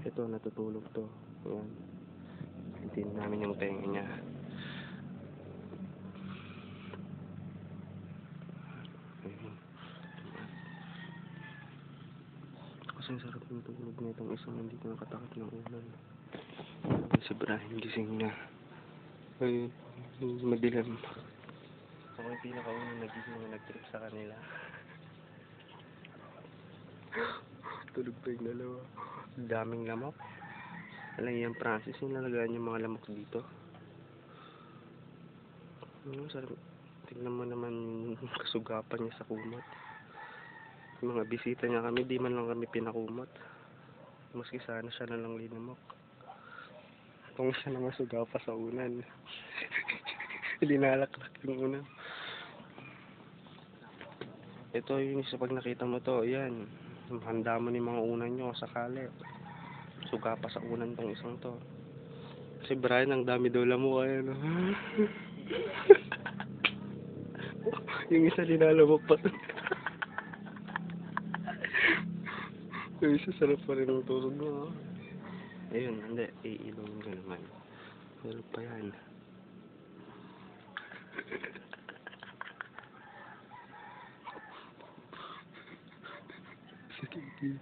Ito, natutulog to. Ayan. Hintiin namin yung tenga niya. Ayan. Kasi sarap yung tulog na itong isang nandito nakatakot ng ulan. Si Brian, gising na. Ay, madilim. Ako yung pinakaunang nagising na nag-trip sa kanila. Tulog pa yung dalawa. Daming lamok. Alam yung Francis, yung nalagaan yung mga lamok dito. Sarap. Tignan mo naman yung kasugapan niya sa kumot. Yung mga bisita niya kami, di man lang kami pinakumot. Maski sana siya na lang linamok. Kung siya na masugapa sa unan. Hindi nalaklak yung unan. Ito yung isa pag nakita mo to, yan. Handa mo ni mga unan nyo sakali. Suga pa sa unan tong isang to. Si Brian, ang dami daw lamok. Ayan. Yung isa linalamok pa. Yung isa sarap pa rin ang tulog mo. Ayun, hindi. Iilungin ka naman. Sarap pa yan. Sige.